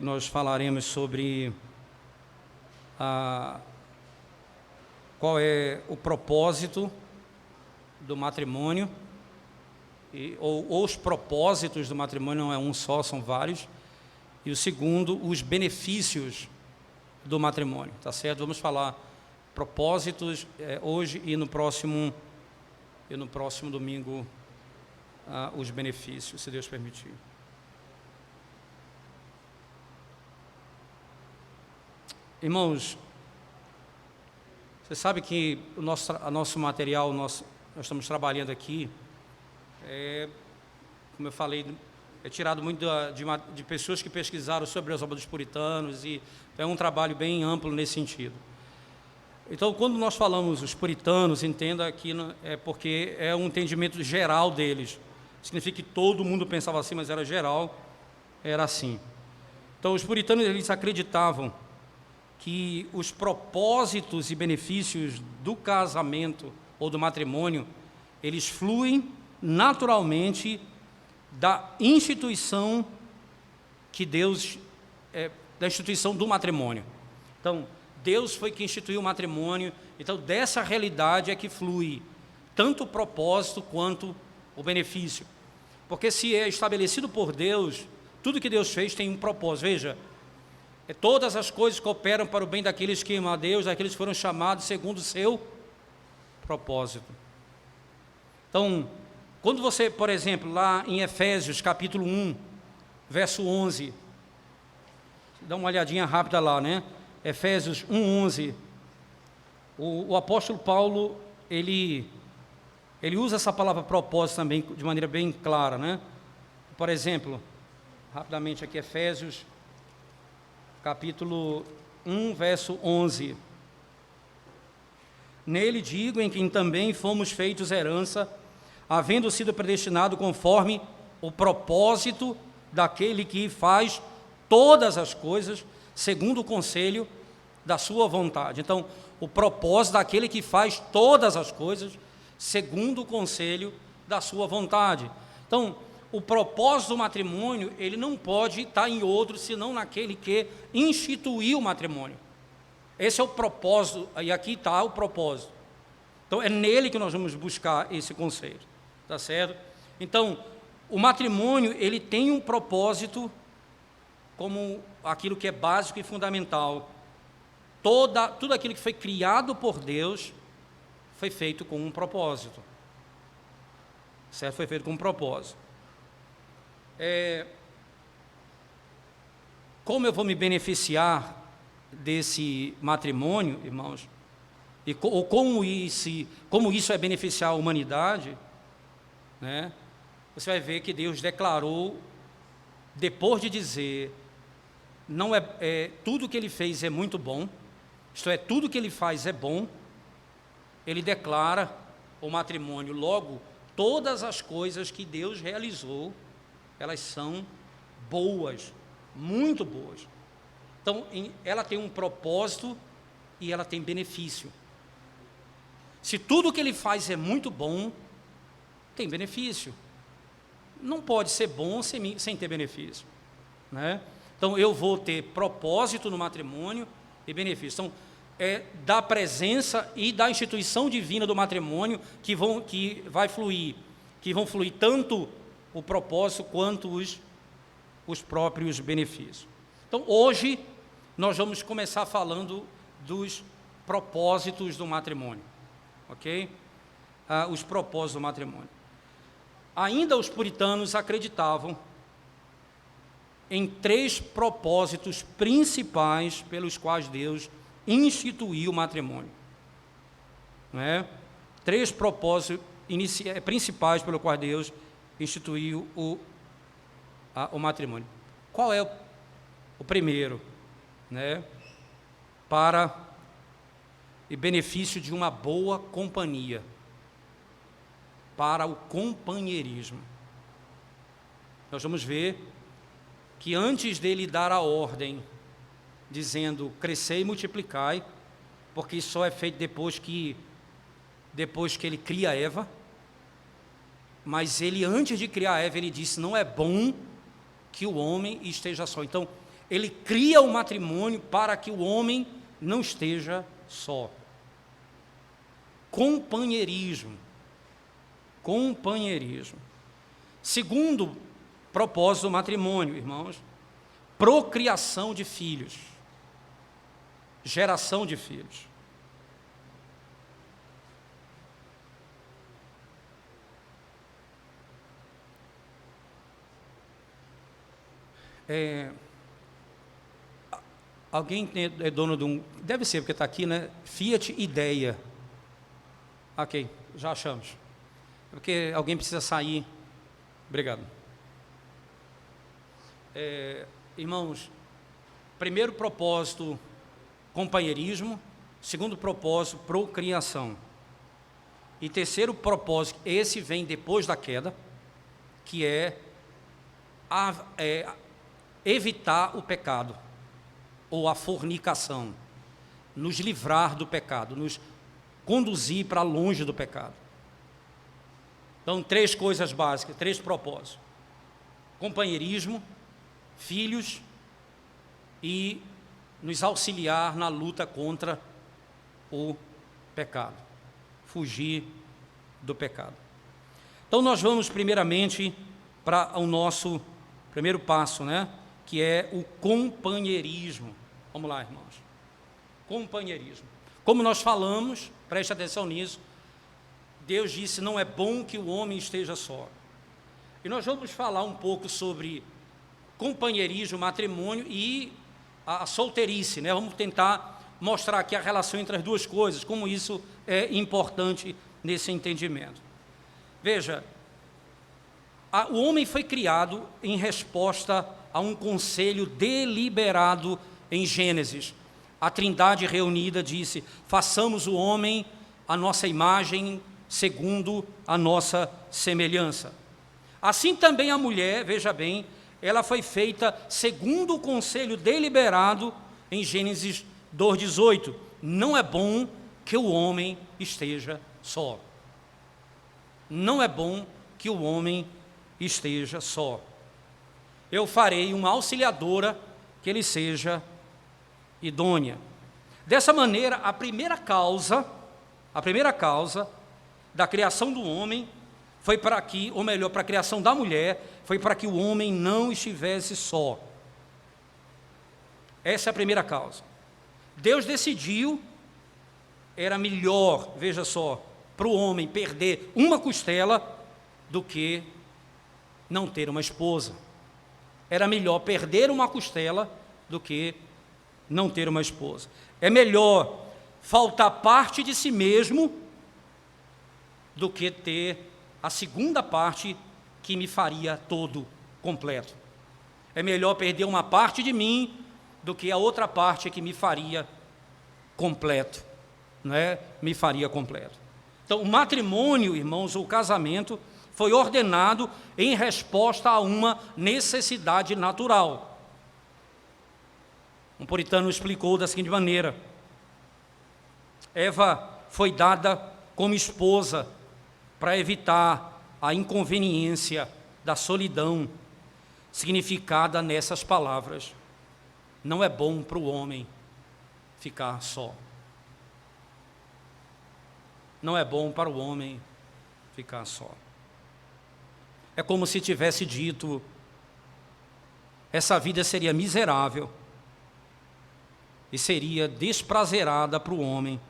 nós falaremos sobre qual é o propósito do matrimônio, ou os propósitos do matrimônio, não é um só, são vários. E o segundo, os benefícios do matrimônio, tá certo? Vamos falar propósitos hoje e no próximo domingo os benefícios, se Deus permitir. Irmãos, você sabe que o nosso material, nós estamos trabalhando aqui, como eu falei, é tirado muito de pessoas que pesquisaram sobre as obras dos puritanos, e é um trabalho bem amplo nesse sentido. Então, quando nós falamos os puritanos, entenda que é porque é um entendimento geral deles. Significa que todo mundo pensava assim, mas era geral, era assim. Então, os puritanos, eles acreditavam que os propósitos e benefícios do casamento ou do matrimônio, eles fluem naturalmente da instituição que Deus, da instituição do matrimônio. Então, Deus foi que instituiu o matrimônio, então dessa realidade é que flui tanto o propósito quanto o benefício. Porque se é estabelecido por Deus, tudo que Deus fez tem um propósito. Veja, todas as coisas cooperam para o bem daqueles que amam a Deus, daqueles que foram chamados segundo o seu propósito. Então, quando você, por exemplo, lá em Efésios, capítulo 1, verso 11, dá uma olhadinha rápida lá, né? Efésios 1, 11, o apóstolo Paulo, ele usa essa palavra propósito também de maneira bem clara, né? Por exemplo, rapidamente aqui, Efésios, capítulo 1, verso 11. Nele digo, em quem também fomos feitos herança, havendo sido predestinado conforme o propósito daquele que faz todas as coisas segundo o conselho da sua vontade. Então, o propósito daquele que faz todas as coisas segundo o conselho da sua vontade. Então, o propósito do matrimônio, ele não pode estar em outro, senão naquele que instituiu o matrimônio. Esse é o propósito, e aqui está o propósito. Então, é nele que nós vamos buscar esse conceito, tá certo? Então, o matrimônio, ele tem um propósito como aquilo que é básico e fundamental. Tudo aquilo que foi criado por Deus foi feito com um propósito, certo? Foi feito com um propósito. Como eu vou me beneficiar desse matrimônio, irmãos, ou como isso é beneficiar a humanidade, né? Você vai ver que Deus declarou, depois de dizer, tudo que Ele fez é muito bom, isto é, tudo que Ele faz é bom, Ele declara o matrimônio. Logo, todas as coisas que Deus realizou, elas são boas, muito boas. Então, ela tem um propósito e ela tem benefício. Se tudo que Ele faz é muito bom, tem benefício. Não pode ser bom sem ter benefício, né? Então, eu vou ter propósito no matrimônio e benefício. Então, da presença e da instituição divina do matrimônio que vão fluir tanto o propósito quanto os próprios benefícios. Então, hoje, nós vamos começar falando dos propósitos do matrimônio, ok? Os propósitos do matrimônio. Ainda os puritanos acreditavam em 3 propósitos principais pelos quais Deus instituiu o matrimônio, né? 3 propósitos principais pelos quais Deus instituiu o matrimônio. Qual é o primeiro, né? Para e benefício de uma boa companhia, para o companheirismo. Nós vamos ver que antes dele dar a ordem, dizendo, crescei e multiplicai, porque isso só é feito depois que ele cria Eva, mas ele, antes de criar Eva, ele disse, não é bom que o homem esteja só. Então, ele cria o matrimônio para que o homem não esteja só. Companheirismo. Companheirismo. Segundo propósito do matrimônio, irmãos, procriação de filhos. Geração de filhos. Alguém é dono de um... Deve ser, porque está aqui, né? Fiat Ideia. Ok, já achamos. É porque alguém precisa sair. Obrigado. Irmãos, primeiro propósito, companheirismo. Segundo propósito, procriação. E terceiro propósito, esse vem depois da queda, que é evitar o pecado, ou a fornicação, nos livrar do pecado, nos conduzir para longe do pecado. Então, 3 coisas básicas, 3 propósitos: companheirismo, filhos e nos auxiliar na luta contra o pecado, fugir do pecado. Então, nós vamos primeiramente para o nosso primeiro passo, né? Que é o companheirismo. Vamos lá, irmãos. Companheirismo. Como nós falamos, preste atenção nisso, Deus disse: não é bom que o homem esteja só. E nós vamos falar um pouco sobre companheirismo, matrimônio e a solteirice, né? Vamos tentar mostrar aqui a relação entre as duas coisas, como isso é importante nesse entendimento. Veja, o homem foi criado em resposta a um conselho deliberado em Gênesis. A Trindade reunida disse: façamos o homem a nossa imagem, segundo a nossa semelhança. Assim também a mulher, veja bem, ela foi feita segundo o conselho deliberado em Gênesis 2:18. Não é bom que o homem esteja só. Não é bom que o homem esteja só. Eu farei uma auxiliadora que ele seja idônea. Dessa maneira, a primeira causa da criação do homem foi para que, ou melhor, para a criação da mulher, foi para que o homem não estivesse só. Essa é a primeira causa. Deus decidiu, era melhor, veja só, para o homem perder uma costela do que não ter uma esposa. Era melhor perder uma costela do que não ter uma esposa. É melhor faltar parte de si mesmo do que ter a segunda parte que me faria todo completo. É melhor perder uma parte de mim do que a outra parte que me faria completo, não é? Me faria completo. Então, o matrimônio, irmãos, o casamento foi ordenado em resposta a uma necessidade natural. Um puritano explicou da seguinte maneira: Eva foi dada como esposa para evitar a inconveniência da solidão, significada nessas palavras: não é bom para o homem ficar só. Não é bom para o homem ficar só. É como se tivesse dito: essa vida seria miserável e seria desprazerada para o homem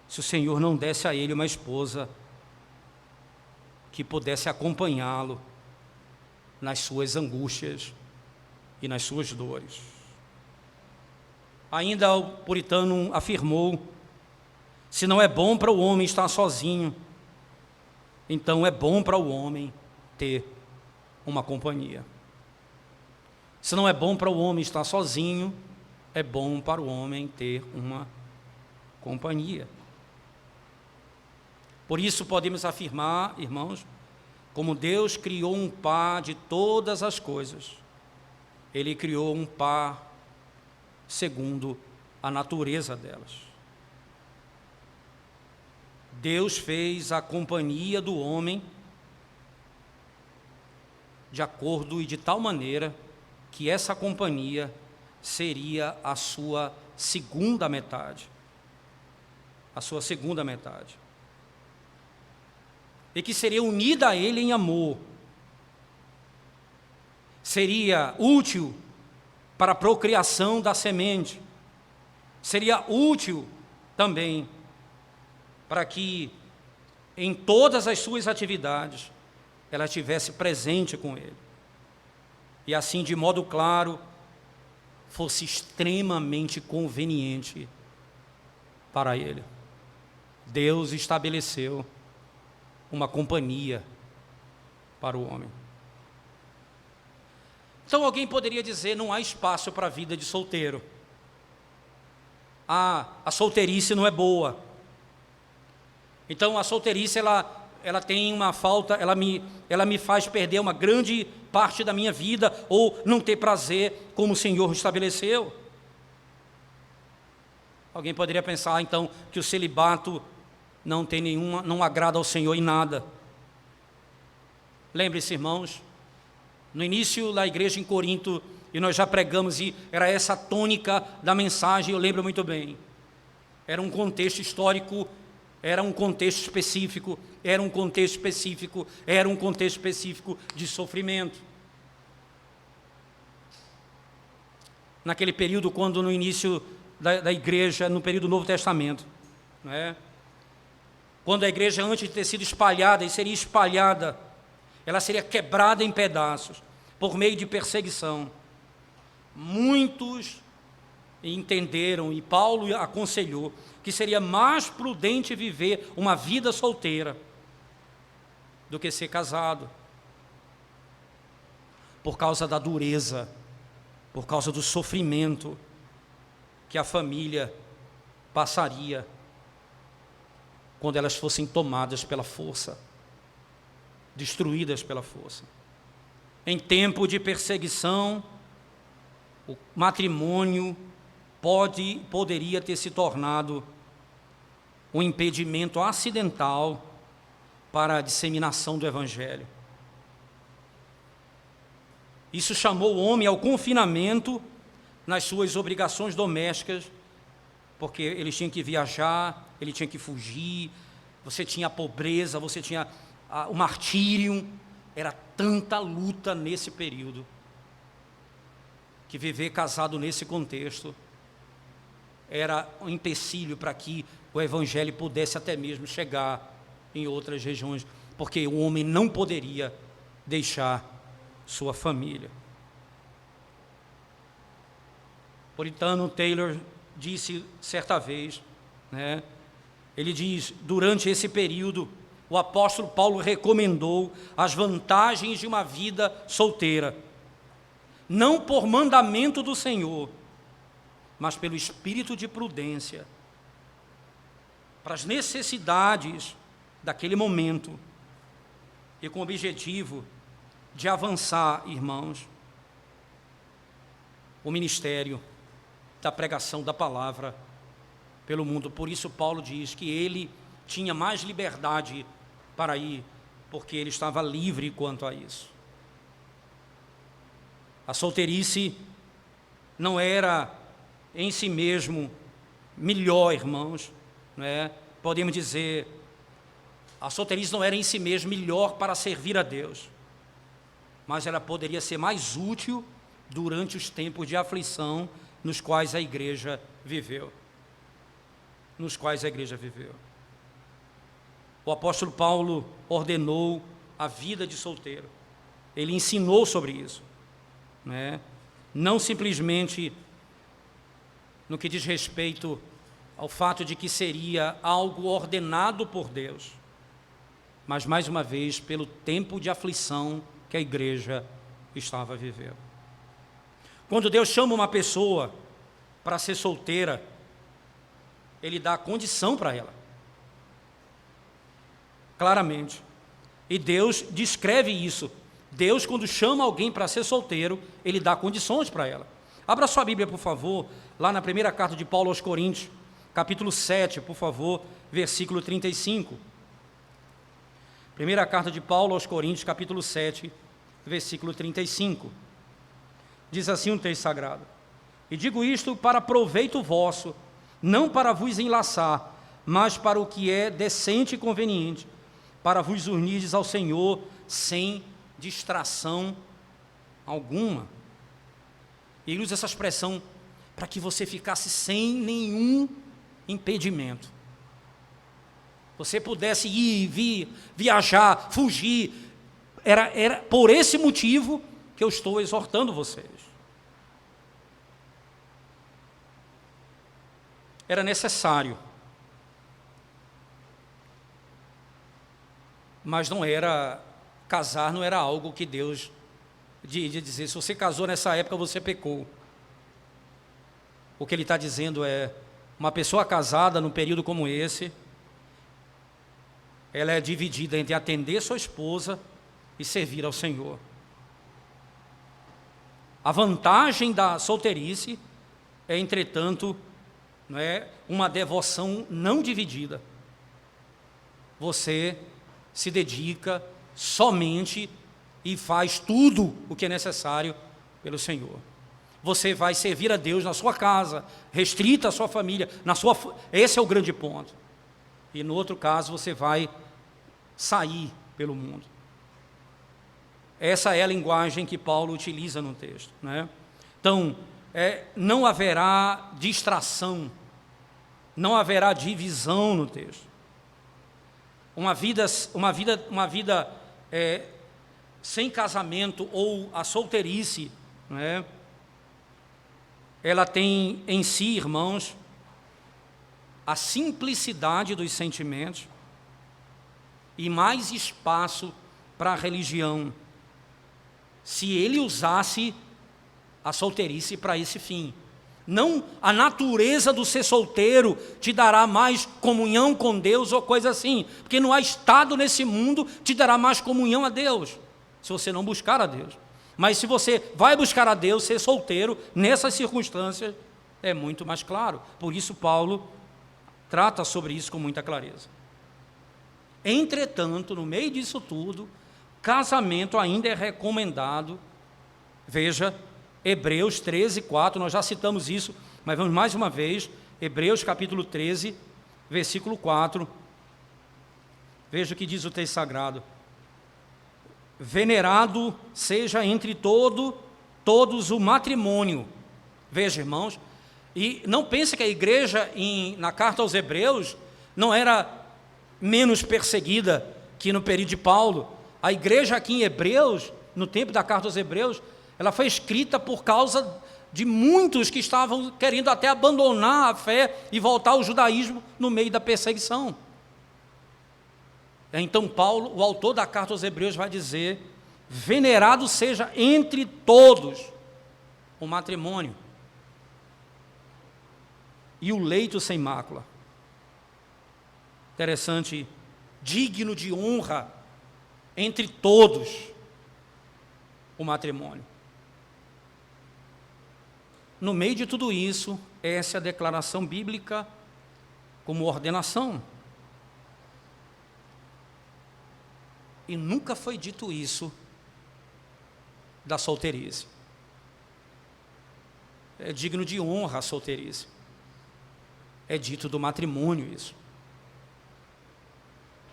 se o Senhor não desse a ele uma esposa que pudesse acompanhá-lo nas suas angústias e nas suas dores. Ainda o puritano afirmou: se não é bom para o homem estar sozinho, então é bom para o homem ter uma companhia. Se não é bom para o homem estar sozinho, é bom para o homem ter uma companhia. Por isso podemos afirmar, irmãos, como Deus criou um par de todas as coisas, Ele criou um par segundo a natureza delas. Deus fez a companhia do homem de acordo e de tal maneira que essa companhia seria a sua segunda metade. A sua segunda metade. E que seria unida a ele em amor. Seria útil para a procriação da semente. Seria útil também para que em todas as suas atividades ela estivesse presente com ele. E assim, de modo claro, fosse extremamente conveniente para ele. Deus estabeleceu uma companhia para o homem. Então alguém poderia dizer, não há espaço para a vida de solteiro. A solteirice não é boa. Então a solteirice, ela tem uma falta, ela me faz perder uma grande parte da minha vida, ou não ter prazer como o Senhor estabeleceu. Alguém poderia pensar, então, que o celibato não agrada ao Senhor em nada. Lembre-se, irmãos, no início da igreja em Corinto, e nós já pregamos, e era essa a tônica da mensagem, eu lembro muito bem. Era um contexto histórico, era um contexto específico, era um contexto específico de sofrimento. Naquele período, quando no início da igreja, no período do Novo Testamento, não é? Quando a igreja, antes de ter sido espalhada, e seria espalhada, ela seria quebrada em pedaços, por meio de perseguição. Muitos entenderam, e Paulo aconselhou, que seria mais prudente viver uma vida solteira do que ser casado, por causa da dureza, por causa do sofrimento que a família passaria quando elas fossem tomadas pela força, destruídas pela força. Em tempo de perseguição, o matrimônio poderia ter se tornado um impedimento acidental para a disseminação do Evangelho. Isso chamou o homem ao confinamento nas suas obrigações domésticas, porque ele tinha que viajar, ele tinha que fugir, você tinha a pobreza, você tinha o martírio. Era tanta luta nesse período, que viver casado nesse contexto era um empecilho para que o Evangelho pudesse até mesmo chegar em outras regiões, porque o homem não poderia deixar sua família. Puritano Taylor disse certa vez, né, ele diz, durante esse período, o apóstolo Paulo recomendou as vantagens de uma vida solteira, não por mandamento do Senhor, mas pelo espírito de prudência, para as necessidades daquele momento, e com o objetivo de avançar, irmãos, o ministério da pregação da palavra pelo mundo. Por isso Paulo diz que ele tinha mais liberdade para ir, porque ele estava livre quanto a isso. A solteirice não era em si mesmo melhor, irmãos, não é? Podemos dizer, a solteirice não era em si mesmo melhor para servir a Deus, mas ela poderia ser mais útil durante os tempos de aflição nos quais a igreja viveu. O apóstolo Paulo ordenou a vida de solteiro. Ele ensinou sobre isso, né? Não simplesmente no que diz respeito ao fato de que seria algo ordenado por Deus, mas, mais uma vez, pelo tempo de aflição que a igreja estava vivendo. Quando Deus chama uma pessoa para ser solteira, Ele dá condição para ela, claramente. E Deus descreve isso. Deus, quando chama alguém para ser solteiro, Ele dá condições para ela. Abra sua Bíblia, por favor, lá na primeira carta de Paulo aos Coríntios, capítulo 7, por favor, versículo 35. Primeira carta de Paulo aos Coríntios, capítulo 7, versículo 35. Diz assim um texto sagrado: e digo isto para proveito vosso, não para vos enlaçar, mas para o que é decente e conveniente, para vos unirdes ao Senhor sem distração alguma. E ele usa essa expressão para que você ficasse sem nenhum impedimento. Você pudesse ir, vir, viajar, fugir. Era por esse motivo que eu estou exortando vocês. Era necessário. Mas não era, casar não era algo que Deus de dizer, se você casou nessa época, você pecou. O que ele está dizendo é, uma pessoa casada num período como esse, ela é dividida entre atender sua esposa e servir ao Senhor. A vantagem da solteirice é, entretanto, não é uma devoção não dividida. Você se dedica somente e faz tudo o que é necessário pelo Senhor. Você vai servir a Deus na sua casa, restrita à sua família, esse é o grande ponto. E no outro caso você vai sair pelo mundo. Essa é a linguagem que Paulo utiliza no texto, né? Então, não haverá distração, não haverá divisão no texto. Uma vida sem casamento ou a solteirice, né? Ela tem em si, irmãos, a simplicidade dos sentimentos e mais espaço para a religião, se ele usasse a solteirice para esse fim. Não a natureza do ser solteiro te dará mais comunhão com Deus ou coisa assim, porque não há estado nesse mundo que te dará mais comunhão a Deus, se você não buscar a Deus. Mas se você vai buscar a Deus, ser solteiro, nessas circunstâncias, é muito mais claro. Por isso Paulo trata sobre isso com muita clareza. Entretanto, no meio disso tudo, casamento ainda é recomendado. Veja, Hebreus 13, 4, nós já citamos isso, mas vamos mais uma vez, Hebreus capítulo 13, versículo 4. Veja o que diz o texto sagrado: venerado seja entre todos o matrimônio. Veja, irmãos, e não pense que a igreja na carta aos Hebreus não era menos perseguida que no período de Paulo. A igreja aqui em Hebreus, no tempo da carta aos Hebreus, ela foi escrita por causa de muitos que estavam querendo até abandonar a fé e voltar ao judaísmo no meio da perseguição. Então Paulo, o autor da carta aos Hebreus, vai dizer: venerado seja entre todos o matrimônio e o leito sem mácula. Interessante, digno de honra entre todos o matrimônio. No meio de tudo isso, essa é a declaração bíblica como ordenação. E nunca foi dito isso da solteirice. É digno de honra a solteirice. É dito do matrimônio isso.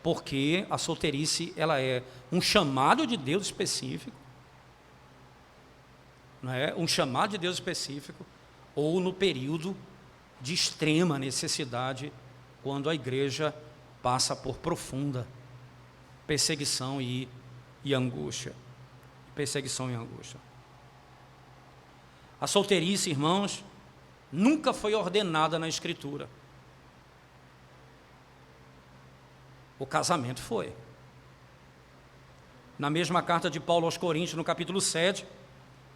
Porque a solteirice, ela é um chamado de Deus específico, não é? Um chamado de Deus específico, ou no período de extrema necessidade, quando a igreja passa por profunda perseguição e angústia. Perseguição e angústia. A solteirice, irmãos, nunca foi ordenada na Escritura. O casamento foi. Na mesma carta de Paulo aos Coríntios, no capítulo 7,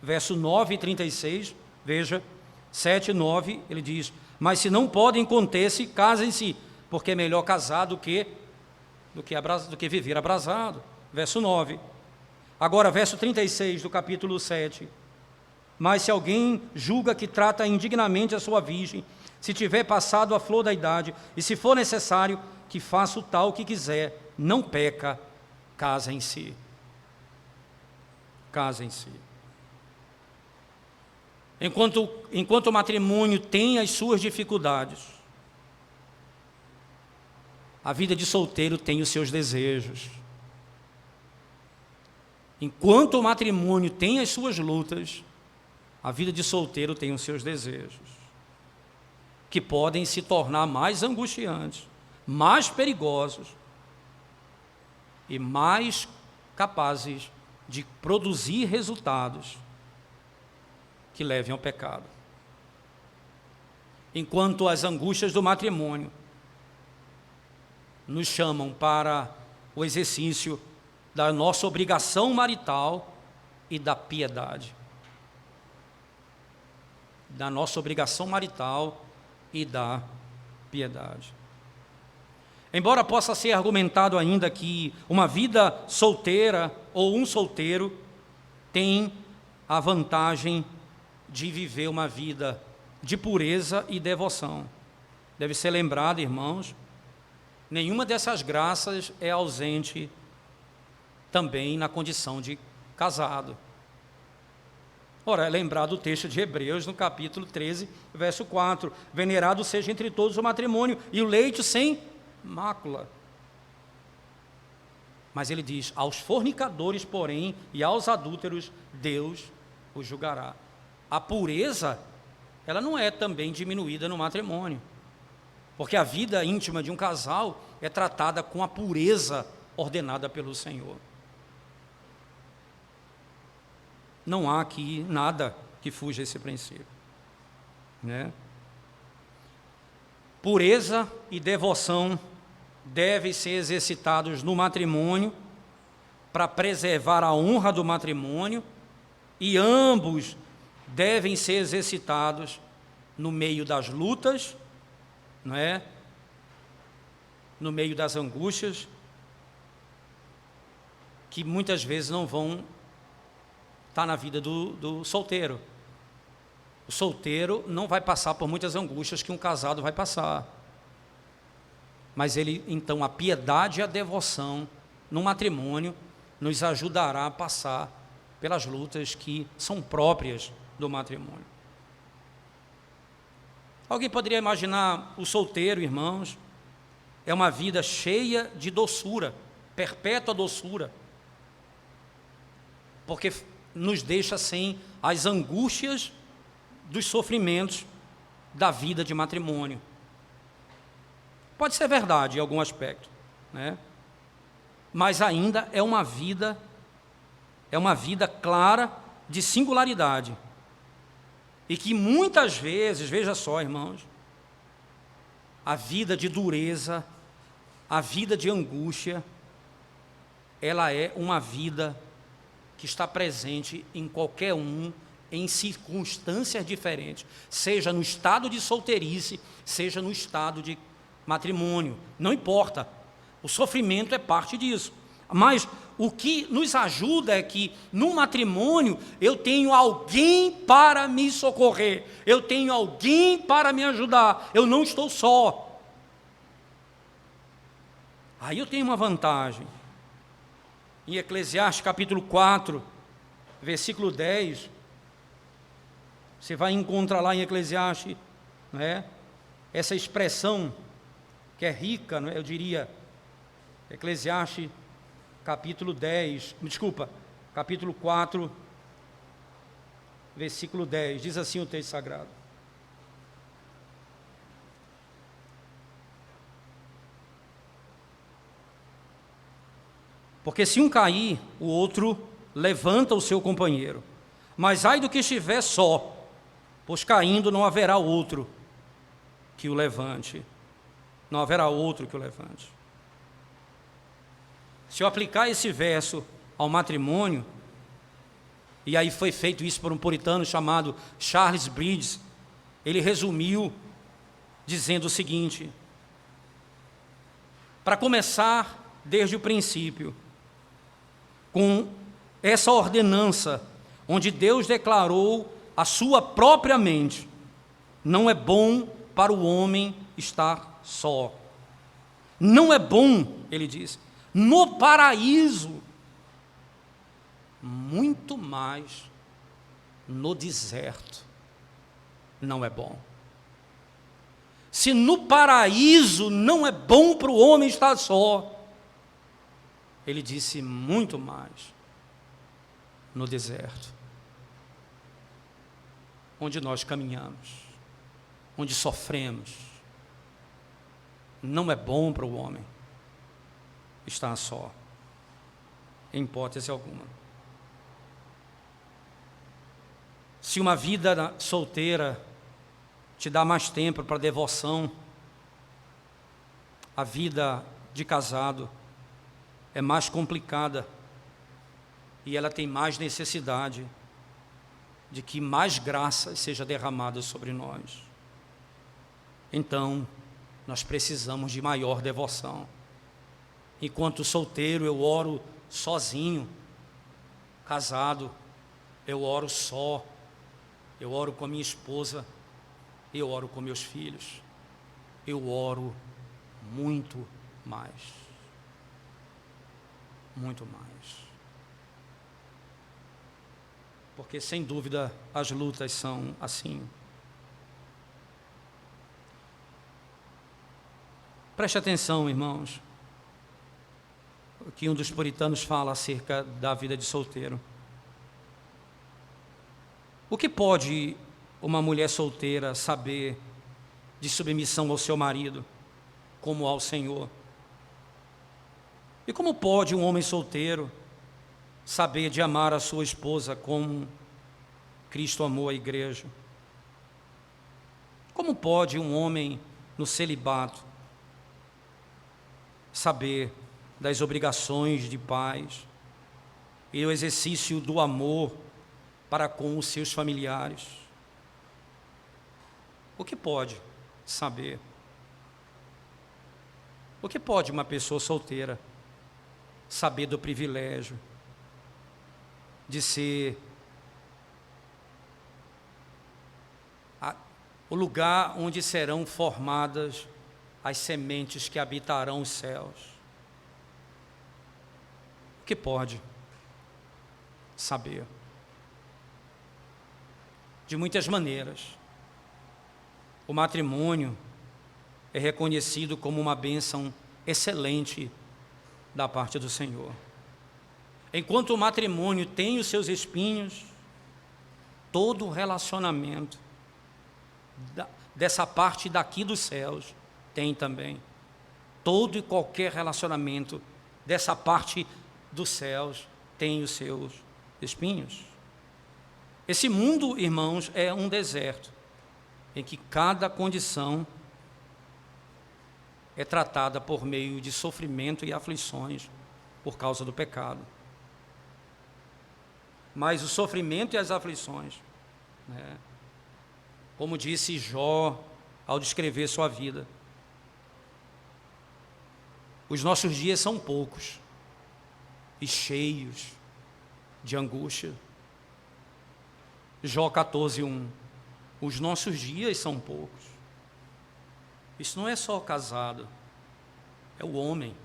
verso 9 e 36, veja, 7 e 9, ele diz: mas se não podem conter-se, casem-se, porque é melhor casar do que viver abrasado. Verso 9. Agora, verso 36 do capítulo 7. Mas se alguém julga que trata indignamente a sua virgem, se tiver passado a flor da idade, e se for necessário, que faça o tal que quiser, não peca, casa em si. casem-se. Enquanto o matrimônio tem as suas dificuldades, a vida de solteiro tem os seus desejos. Enquanto o matrimônio tem as suas lutas, a vida de solteiro tem os seus desejos, que podem se tornar mais angustiantes, mais perigosos e mais capazes de produzir resultados que levem ao pecado. Enquanto as angústias do matrimônio nos chamam para o exercício da nossa obrigação marital e da piedade. Da nossa obrigação marital e da piedade. Embora possa ser argumentado ainda que uma vida solteira ou um solteiro tem a vantagem de viver uma vida de pureza e devoção. Deve ser lembrado, irmãos, nenhuma dessas graças é ausente também na condição de casado. Ora, é lembrado o texto de Hebreus, no capítulo 13, verso 4. Venerado seja entre todos o matrimônio, e o leito sem mácula. Mas ele diz, aos fornicadores, porém, e aos adúlteros, Deus os julgará. A pureza, ela não é também diminuída no matrimônio, porque a vida íntima de um casal é tratada com a pureza ordenada pelo Senhor. Não há aqui nada que fuja esse princípio, né? Pureza e devoção devem ser exercitados no matrimônio para preservar a honra do matrimônio, e ambos devem ser exercitados no meio das lutas, não é? No meio das angústias, que muitas vezes não vão estar na vida do solteiro. O solteiro não vai passar por muitas angústias que um casado vai passar. Mas então, a piedade e a devoção no matrimônio nos ajudará a passar pelas lutas que são próprias do matrimônio. Alguém poderia imaginar o solteiro, irmãos, é uma vida cheia de doçura, perpétua doçura, porque nos deixa sem as angústias dos sofrimentos da vida de matrimônio. Pode ser verdade em algum aspecto, né? Mas ainda é uma vida clara de singularidade, e que muitas vezes, veja só, irmãos, a vida de dureza, a vida de angústia, ela é uma vida que está presente em qualquer um, em circunstâncias diferentes, seja no estado de solteirice, seja no estado de matrimônio, não importa, o sofrimento é parte disso. Mas o que nos ajuda é que no matrimônio eu tenho alguém para me socorrer, eu tenho alguém para me ajudar, eu não estou só. Aí eu tenho uma vantagem. Em Eclesiastes capítulo 4, versículo 10, você vai encontrar lá em Eclesiastes, né, essa expressão que é rica, né, eu diria, Eclesiastes capítulo 4, versículo 10, diz assim o texto sagrado: porque se um cair, o outro levanta o seu companheiro, mas ai do que estiver só, pois caindo não haverá outro que o levante. Não haverá outro que o levante. Se eu aplicar esse verso ao matrimônio, e aí foi feito isso por um puritano chamado Charles Bridges, ele resumiu dizendo o seguinte: para começar desde o princípio, com essa ordenança, onde Deus declarou a sua própria mente, não é bom para o homem estar só. Não é bom, ele diz, no paraíso muito mais no deserto não é bom. Se no paraíso não é bom para o homem estar só, ele disse muito mais no deserto, onde nós caminhamos, onde sofremos. Não é bom para o homem estar só, em hipótese alguma. Se uma vida solteira te dá mais tempo para devoção, a vida de casado é mais complicada e ela tem mais necessidade de que mais graça seja derramada sobre nós. Então, nós precisamos de maior devoção. Enquanto solteiro, eu oro sozinho. Casado, eu oro só. Eu oro com a minha esposa. Eu oro com meus filhos. Eu oro muito mais. Muito mais. Porque, sem dúvida, as lutas são assim. Preste atenção, irmãos, o que um dos puritanos fala acerca da vida de solteiro. O que pode uma mulher solteira saber de submissão ao seu marido, como ao Senhor? E como pode um homem solteiro saber de amar a sua esposa como Cristo amou a igreja? Como pode um homem no celibato saber das obrigações de pais e o exercício do amor para com os seus familiares? O que pode saber? O que pode uma pessoa solteira saber do privilégio de ser o lugar onde serão formadas as sementes que habitarão os céus? O que pode saber? De muitas maneiras, o matrimônio é reconhecido como uma bênção excelente da parte do Senhor. Enquanto o matrimônio tem os seus espinhos, todo relacionamento dessa parte daqui dos céus tem também. Todo e qualquer relacionamento dessa parte dos céus tem os seus espinhos. Esse mundo, irmãos, é um deserto em que cada condição é tratada por meio de sofrimento e aflições por causa do pecado. Mas o sofrimento e as aflições, como disse Jó ao descrever sua vida, os nossos dias são poucos e cheios de angústia. Jó 14:1. Os nossos dias são poucos. Isso não é só o casado, é o homem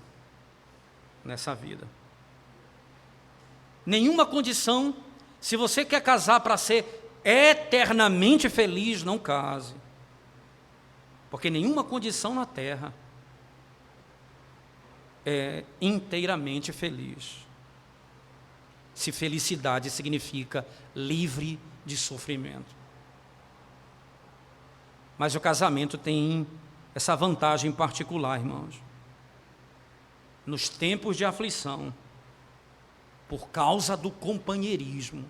nessa vida. Nenhuma condição, se você quer casar para ser eternamente feliz, não case. Porque nenhuma condição na terra é inteiramente feliz. Se felicidade significa livre de sofrimento. Mas o casamento tem essa vantagem particular, irmãos. Nos tempos de aflição, por causa do companheirismo,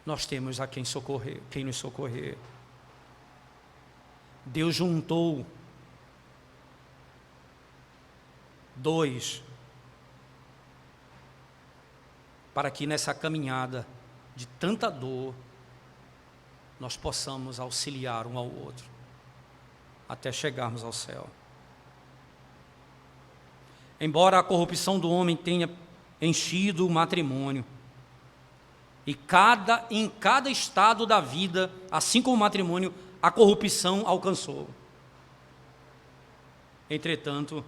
nós temos a quem socorrer, quem nos socorrer. Deus juntou dois para que nessa caminhada de tanta dor nós possamos auxiliar um ao outro até chegarmos ao céu. Embora a corrupção do homem tenha enchido o matrimônio, e em cada estado da vida, assim como o matrimônio, a corrupção alcançou. Entretanto,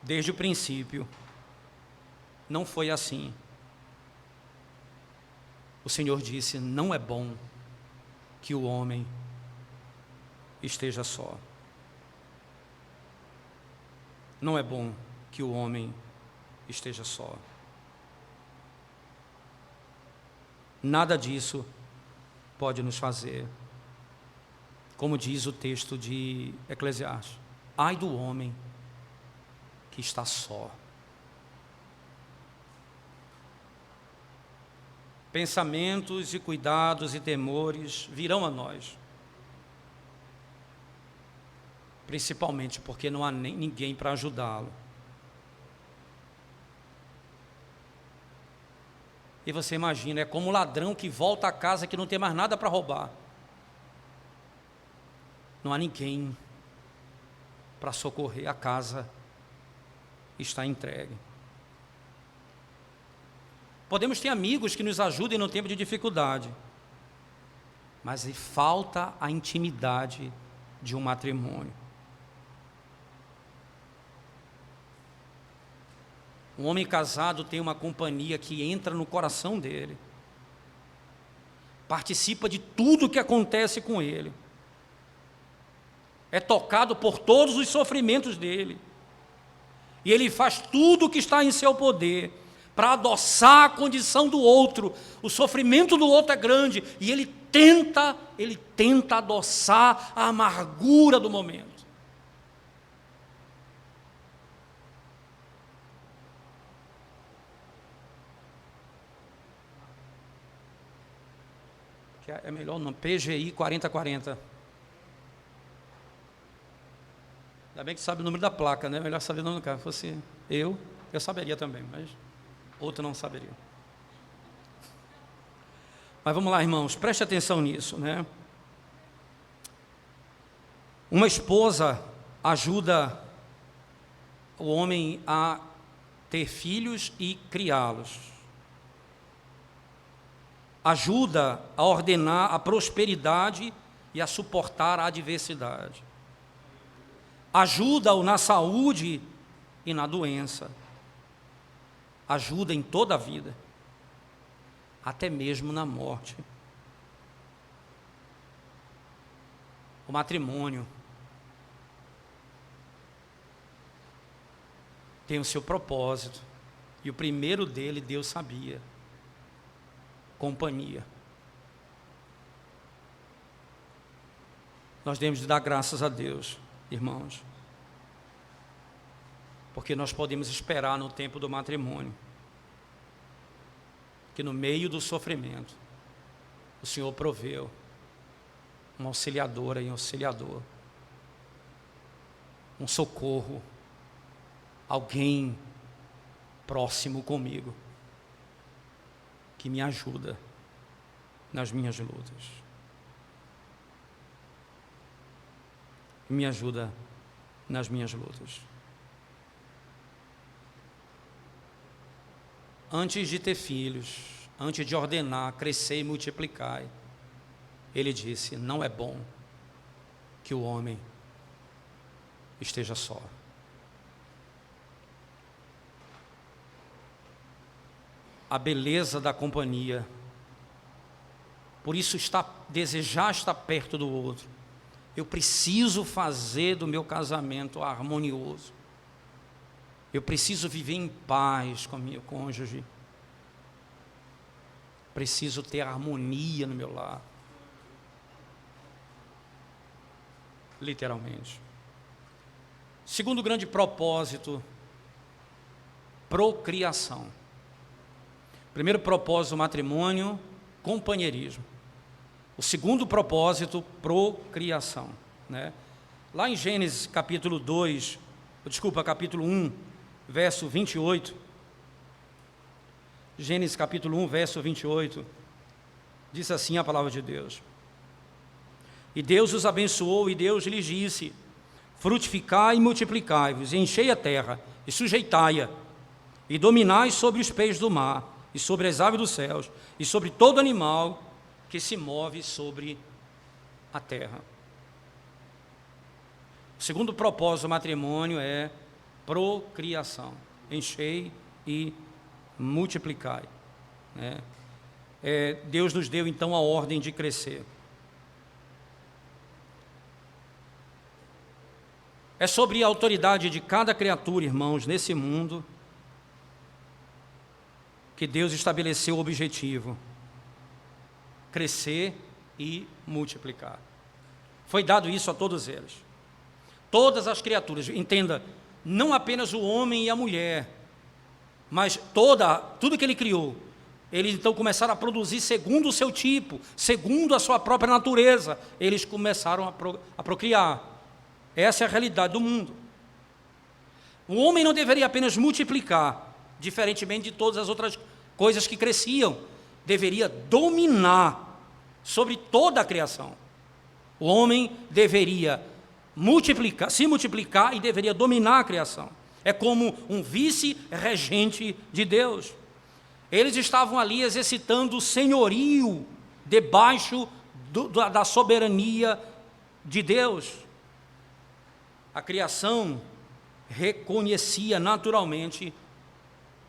desde o princípio, não foi assim. O Senhor disse: não é bom que o homem esteja só. Não é bom que o homem esteja só. Nada disso pode nos fazer, como diz o texto de Eclesiastes, ai do homem que está só. Pensamentos e cuidados e temores virão a nós, principalmente porque não há ninguém para ajudá-lo. E você imagina, é como um ladrão que volta a casa que não tem mais nada para roubar. Não há ninguém para socorrer, a casa está entregue. Podemos ter amigos que nos ajudem no tempo de dificuldade, mas falta a intimidade de um matrimônio. Um homem casado tem uma companhia que entra no coração dele, participa de tudo que acontece com ele, é tocado por todos os sofrimentos dele, e ele faz tudo o que está em seu poder para adoçar a condição do outro. O sofrimento do outro é grande, e ele tenta adoçar a amargura do momento. Que é melhor não, PGI 4040. Ainda bem que sabe o número da placa, né? Melhor saber o nome do carro. Se fosse eu saberia também, mas outro não saberia. Mas vamos lá, irmãos, preste atenção nisso, né? Uma esposa ajuda o homem a ter filhos e criá-los. Ajuda a ordenar a prosperidade e a suportar a adversidade. Ajuda-o na saúde e na doença. Ajuda em toda a vida, até mesmo na morte. O matrimônio tem o seu propósito, e o primeiro dele Deus sabia: companhia. Nós devemos dar graças a Deus, irmãos, porque nós podemos esperar no tempo do matrimônio, que no meio do sofrimento, o Senhor proveu uma auxiliadora e um auxiliador, um socorro, alguém próximo comigo, que me ajuda nas minhas lutas. Me ajuda nas minhas lutas. Antes de ter filhos, antes de ordenar, crescer e multiplicar, ele disse: não é bom que o homem esteja só. A beleza da companhia, por isso desejar estar perto do outro. Eu preciso fazer do meu casamento harmonioso. Eu preciso viver em paz com o meu cônjuge. Preciso ter harmonia no meu lar. Literalmente. Segundo grande propósito, procriação. Primeiro propósito, matrimônio, companheirismo. O segundo propósito, procriação, né? Lá em Gênesis capítulo 1, verso 28, Gênesis capítulo 1, verso 28, diz assim a palavra de Deus: e Deus os abençoou, e Deus lhes disse: frutificai e multiplicai-vos, e enchei a terra, e sujeitai-a, e dominai sobre os peixes do mar, e sobre as aves dos céus, e sobre todo animal que se move sobre a terra. O segundo propósito do matrimônio é procriação. Enchei e multiplicai. Né? Deus nos deu então a ordem de crescer. É sobre a autoridade de cada criatura, irmãos, nesse mundo, que Deus estabeleceu o objetivo: crescer e multiplicar. Foi dado isso a todos eles. Todas as criaturas, entenda, não apenas o homem e a mulher, mas tudo que ele criou. Eles então começaram a produzir segundo o seu tipo, segundo a sua própria natureza. Eles começaram a procriar. Essa é a realidade do mundo. O homem não deveria apenas multiplicar, diferentemente de todas as outras coisas que cresciam, deveria dominar sobre toda a criação. O homem deveria se multiplicar e deveria dominar a criação. É como um vice-regente de Deus. Eles estavam ali exercitando o senhorio debaixo da soberania de Deus. A criação reconhecia naturalmente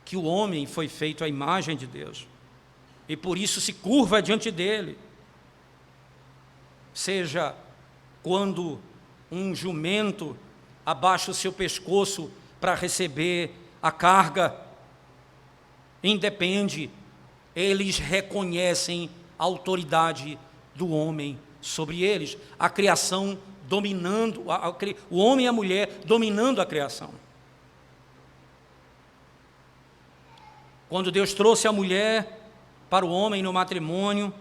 que o homem foi feito à imagem de Deus, e por isso se curva diante dele. Seja quando um jumento abaixa o seu pescoço para receber a carga, independe, eles reconhecem a autoridade do homem sobre eles, a criação dominando, o homem e a mulher dominando a criação. Quando Deus trouxe a mulher para o homem no matrimônio,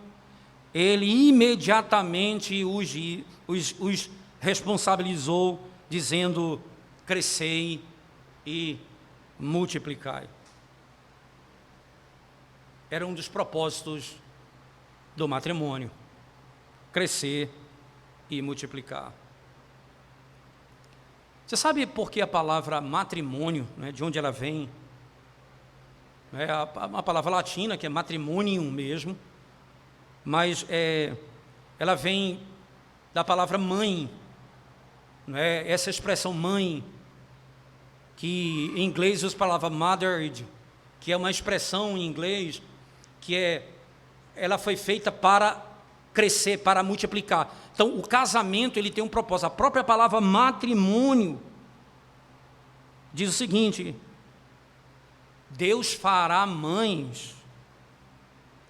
Ele imediatamente os responsabilizou, dizendo: crescei e multiplicai. Era um dos propósitos do matrimônio: crescer e multiplicar. Você sabe por que a palavra matrimônio, né, de onde ela vem? É uma palavra latina, que é matrimonium mesmo, mas ela vem da palavra mãe, né? Essa expressão mãe, que em inglês usa a palavra mothered, que é uma expressão em inglês que ela foi feita para crescer, para multiplicar. Então, o casamento, ele tem um propósito. A própria palavra matrimônio diz o seguinte: Deus fará mães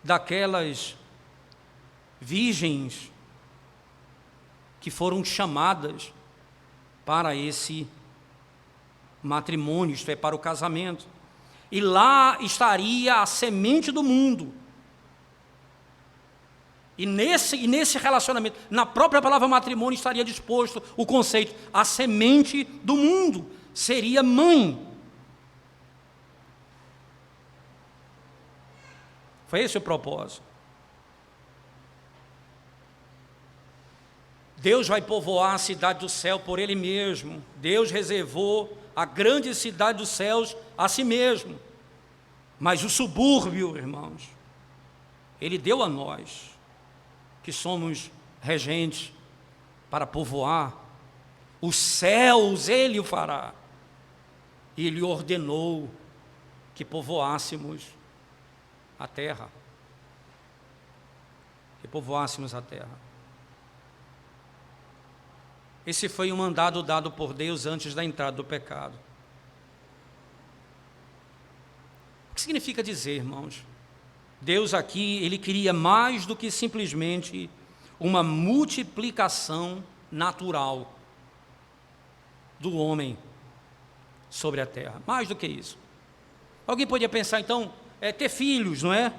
daquelas virgens que foram chamadas para esse matrimônio, isto é, para o casamento. E lá estaria a semente do mundo. E nesse relacionamento, na própria palavra matrimônio, estaria disposto o conceito: a semente do mundo seria mãe. Foi esse o propósito. Deus vai povoar a cidade do céu por Ele mesmo. Deus reservou a grande cidade dos céus a si mesmo. Mas o subúrbio, irmãos, Ele deu a nós, que somos regentes, para povoar. Os céus Ele o fará. E Ele ordenou que povoássemos a terra. Que povoássemos a terra. Esse foi um mandado dado por Deus antes da entrada do pecado. O que significa dizer, irmãos? Deus aqui, Ele queria mais do que simplesmente uma multiplicação natural do homem sobre a terra. Mais do que isso. Alguém podia pensar, então, ter filhos, não é?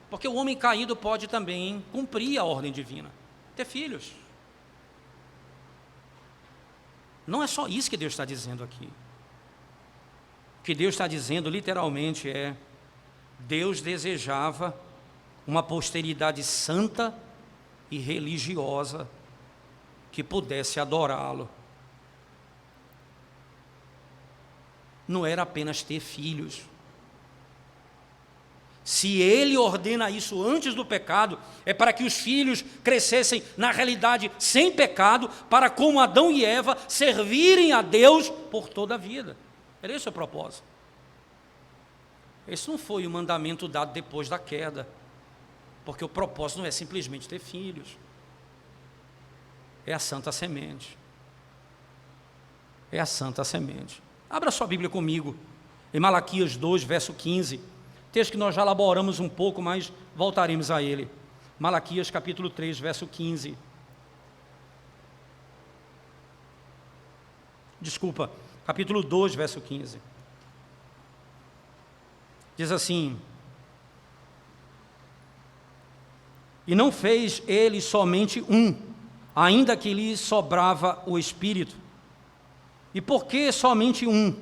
Porque o homem caído pode também cumprir a ordem divina. Ter filhos. Não é só isso que Deus está dizendo aqui. O que Deus está dizendo literalmente é: Deus desejava uma posteridade santa e religiosa que pudesse adorá-lo. Não era apenas ter filhos. Se Ele ordena isso antes do pecado, é para que os filhos crescessem na realidade sem pecado, para, como Adão e Eva, servirem a Deus por toda a vida. Era esse o propósito. Esse não foi o mandamento dado depois da queda, porque o propósito não é simplesmente ter filhos, é a santa semente. É a santa semente. Abra sua Bíblia comigo, em Malaquias 2, verso 15, texto que nós já elaboramos um pouco, mas voltaremos a ele. Malaquias capítulo 3, verso 15. Desculpa, capítulo 2, verso 15. Diz assim: e não fez ele somente um, ainda que lhe sobrava o espírito. E por que somente um?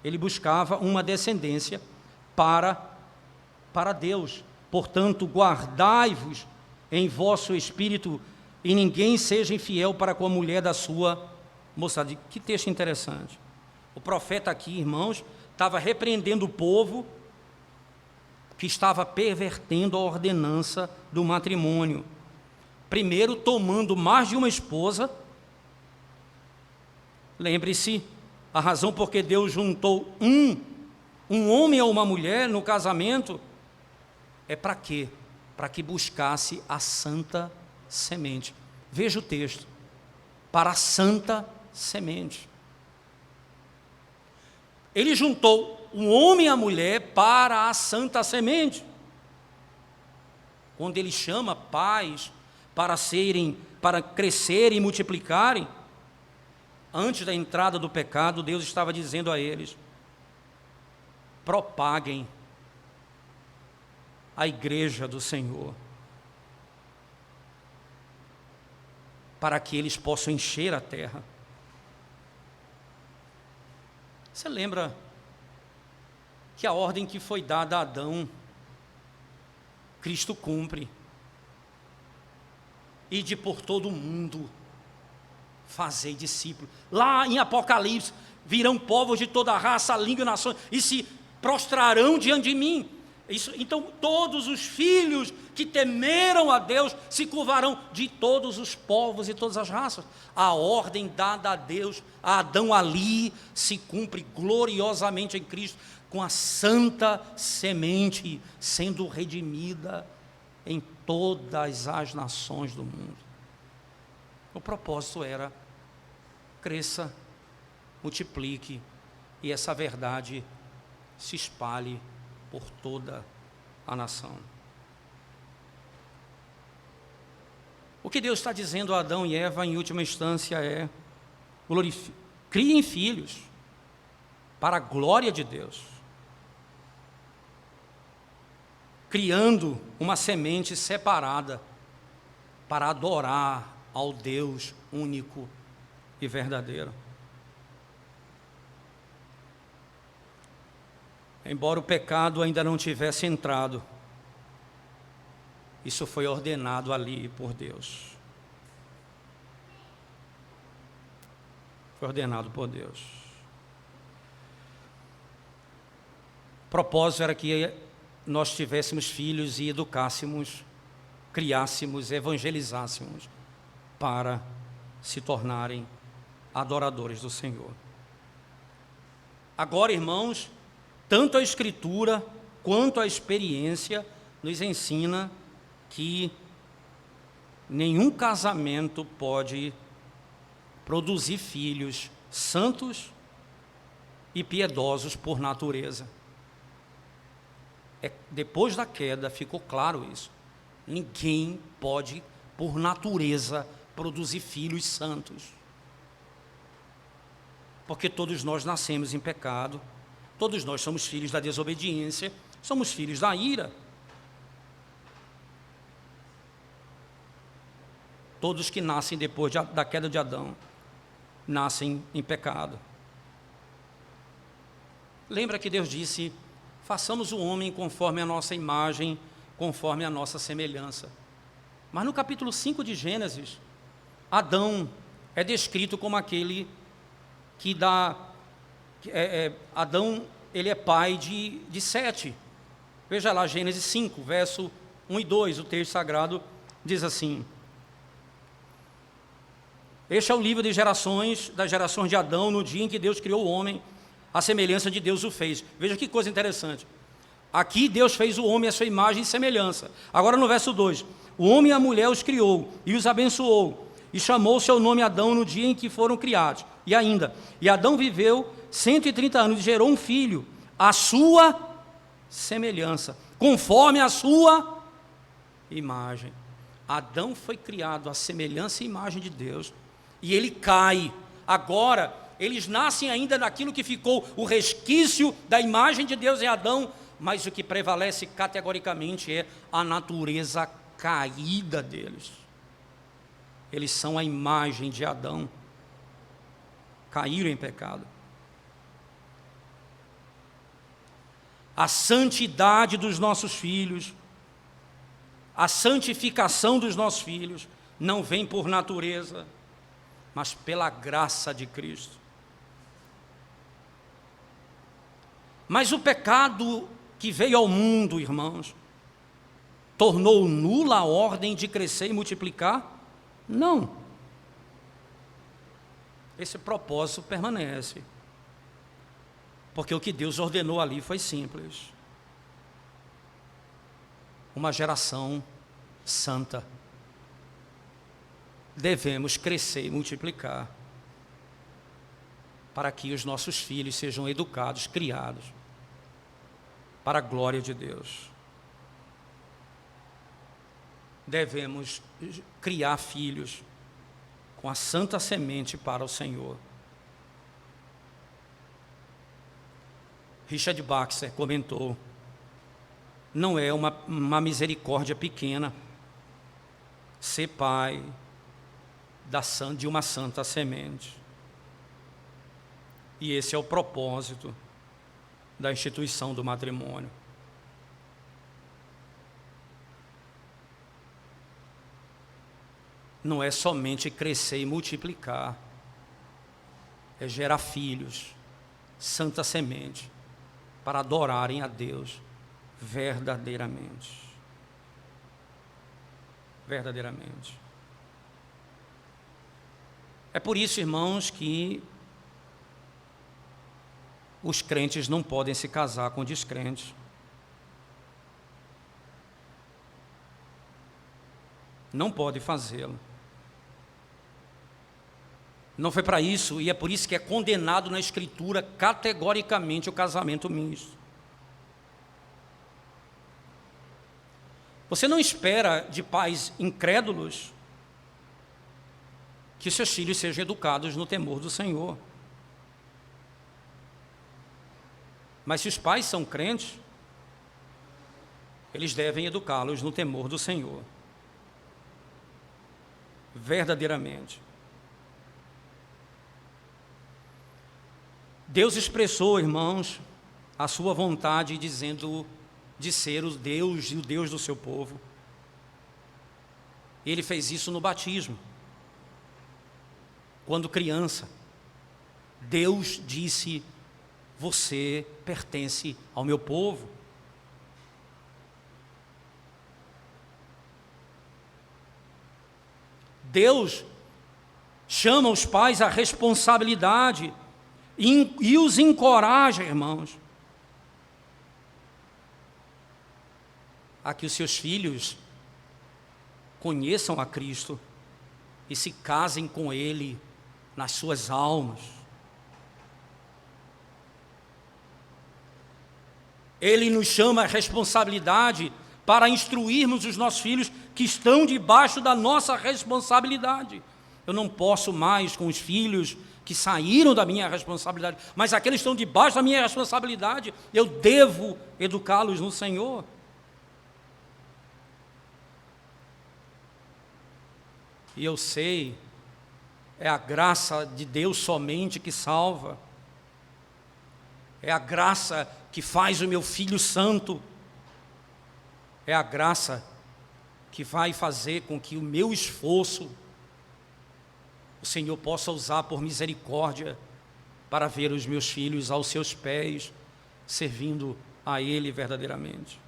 Ele buscava uma descendência para Deus. Portanto, guardai-vos em vosso espírito, e ninguém seja infiel para com a mulher da sua moçada. Que texto interessante. O profeta aqui, irmãos, estava repreendendo o povo que estava pervertendo a ordenança do matrimônio. Primeiro, tomando mais de uma esposa. Lembre-se, a razão por que Deus juntou um homem a uma mulher no casamento é para quê? Para que buscasse a santa semente. Veja o texto. Para a santa semente. Ele juntou um homem e a mulher para a santa semente. Quando ele chama pais para crescerem e multiplicarem, antes da entrada do pecado, Deus estava dizendo a eles: propaguem a igreja do Senhor, para que eles possam encher a terra. Você lembra que a ordem que foi dada a Adão, Cristo cumpre: ide por todo o mundo, fazei discípulos. Lá em Apocalipse, virão povos de toda raça, língua e nação, e se prostrarão diante de mim. Então, todos os filhos que temeram a Deus se curvarão, de todos os povos e todas as raças. A ordem dada a Deus, a Adão ali, se cumpre gloriosamente em Cristo, com a santa semente sendo redimida em todas as nações do mundo. O propósito era: cresça, multiplique, e essa verdade se espalhe por toda a nação. O que Deus está dizendo a Adão e Eva, em última instância, é: criem filhos para a glória de Deus, criando uma semente separada para adorar ao Deus único e verdadeiro. Embora o pecado ainda não tivesse entrado, isso foi ordenado ali por Deus. Foi ordenado por Deus. O propósito era que nós tivéssemos filhos e educássemos, criássemos, evangelizássemos, para se tornarem adoradores do Senhor. Agora, irmãos, tanto a Escritura quanto a experiência nos ensina que nenhum casamento pode produzir filhos santos e piedosos por natureza. Depois da queda ficou claro isso. Ninguém pode, por natureza, produzir filhos santos. Porque todos nós nascemos em pecado, todos nós somos filhos da desobediência, somos filhos da ira. Todos que nascem depois da queda de Adão, nascem em pecado. Lembra que Deus disse: façamos o homem conforme a nossa imagem, conforme a nossa semelhança. Mas no capítulo 5 de Gênesis, Adão é descrito como aquele que dá... Adão, ele é pai de Sete. Veja lá, Gênesis 5, verso 1 e 2, o texto sagrado diz assim: este é o livro de gerações, das gerações de Adão, no dia em que Deus criou o homem. a semelhança de Deus o fez. Veja que coisa interessante. Aqui Deus fez o homem à sua imagem e semelhança. Agora no verso 2, o homem e a mulher os criou e os abençoou, e chamou seu nome Adão no dia em que foram criados. E ainda, e Adão viveu 130 anos e gerou um filho, à sua semelhança, conforme a sua imagem. Adão foi criado à semelhança e imagem de Deus, e ele cai. Agora, eles nascem ainda daquilo que ficou o resquício da imagem de Deus em Adão, mas o que prevalece categoricamente é a natureza caída deles. Eles são a imagem de Adão, caíram em pecado. A santidade dos nossos filhos, a santificação dos nossos filhos, não vem por natureza, mas pela graça de Cristo. Mas o pecado que veio ao mundo, irmãos, tornou nula a ordem de crescer e multiplicar? Não. Esse propósito permanece. Porque o que Deus ordenou ali foi simples. Uma geração santa. Devemos crescer e multiplicar para que os nossos filhos sejam educados, criados para a glória de Deus. Devemos criar filhos com a santa semente para o Senhor. Richard Baxter comentou: não é uma misericórdia pequena ser pai de uma santa semente. E esse é o propósito da instituição do matrimônio. Não é somente crescer e multiplicar, é gerar filhos, santa semente, para adorarem a Deus verdadeiramente. Verdadeiramente. É por isso, irmãos, que os crentes não podem se casar com descrentes. Não pode fazê-lo. Não foi para isso, e é por isso que é condenado na Escritura categoricamente o casamento misto. Você não espera de pais incrédulos que seus filhos sejam educados no temor do Senhor. Mas se os pais são crentes, eles devem educá-los no temor do Senhor. Verdadeiramente. Deus expressou, irmãos, a sua vontade dizendo de ser o Deus e o Deus do seu povo. Ele fez isso no batismo. Quando criança, Deus disse: você pertence ao meu povo. Deus chama os pais à responsabilidade e os encoraja, irmãos, a que os seus filhos conheçam a Cristo e se casem com Ele nas suas almas. Ele nos chama à responsabilidade para instruirmos os nossos filhos que estão debaixo da nossa responsabilidade. Eu não posso mais com os filhos que saíram da minha responsabilidade, mas aqueles que estão debaixo da minha responsabilidade, eu devo educá-los no Senhor. E eu sei, é a graça de Deus somente que salva. É a graça que faz o meu filho santo. É a graça que vai fazer com que o meu esforço o Senhor possa usar por misericórdia para ver os meus filhos aos seus pés, servindo a Ele verdadeiramente.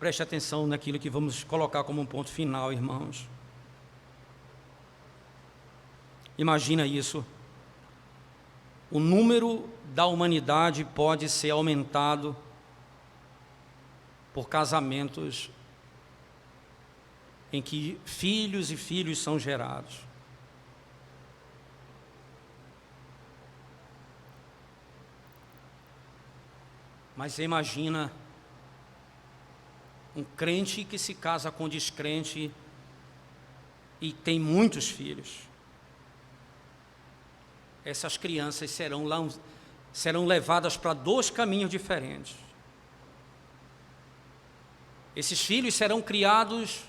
Preste atenção naquilo que vamos colocar como um ponto final, irmãos. Imagina isso. O número da humanidade pode ser aumentado por casamentos em que filhos e filhos são gerados. Mas você imagina um crente que se casa com descrente e tem muitos filhos. Essas crianças serão levadas para dois caminhos diferentes. Esses filhos serão criados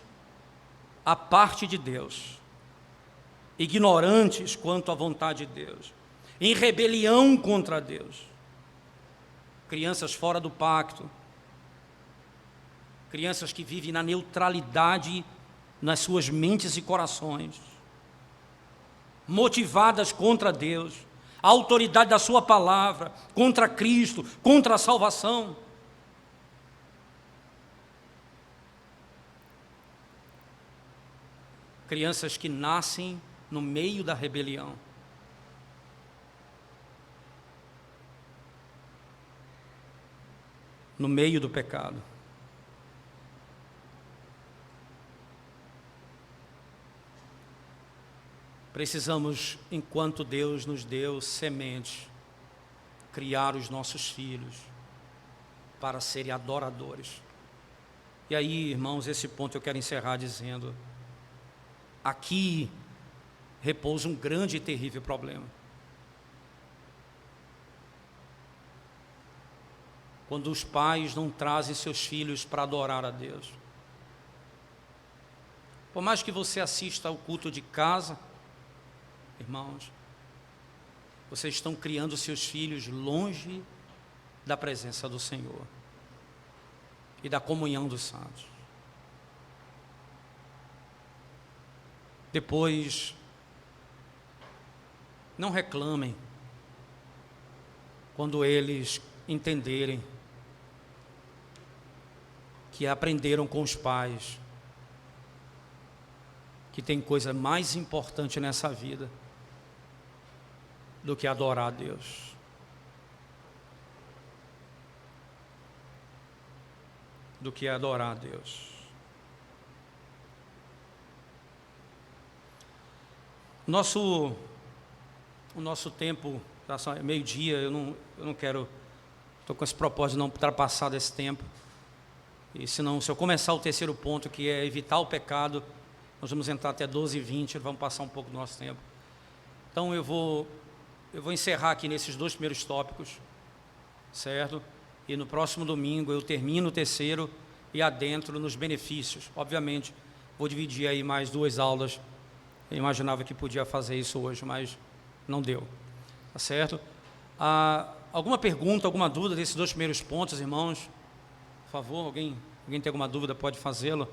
à parte de Deus, ignorantes quanto à vontade de Deus, em rebelião contra Deus. Crianças fora do pacto, crianças que vivem na neutralidade nas suas mentes e corações, motivadas contra Deus, a autoridade da sua palavra, contra Cristo, contra a salvação. Crianças que nascem no meio da rebelião. No meio do pecado. Precisamos, enquanto Deus nos deu semente, criar os nossos filhos para serem adoradores. E aí, irmãos, esse ponto eu quero encerrar dizendo: aqui repousa um grande e terrível problema. Quando os pais não trazem seus filhos para adorar a Deus. Por mais que você assista ao culto de casa, irmãos, vocês estão criando seus filhos longe da presença do Senhor e da comunhão dos santos. Depois, não reclamem quando eles entenderem que aprenderam com os pais que tem coisa mais importante nessa vida do que adorar a Deus. Do que adorar a Deus. O nosso tempo, é meio-dia, eu não quero, estou com esse propósito de não ultrapassar desse tempo. E senão, se eu começar o terceiro ponto, que é evitar o pecado, nós vamos entrar até 12h20, vamos passar um pouco do nosso tempo. Então eu vou encerrar aqui nesses dois primeiros tópicos, certo? E no próximo domingo eu termino o terceiro e adentro nos benefícios. Obviamente, vou dividir aí mais 2 aulas. Eu imaginava que podia fazer isso hoje, mas não deu. Tá certo? Alguma pergunta, alguma dúvida desses 2 primeiros pontos, irmãos? Por favor, alguém tem alguma dúvida, pode fazê-lo.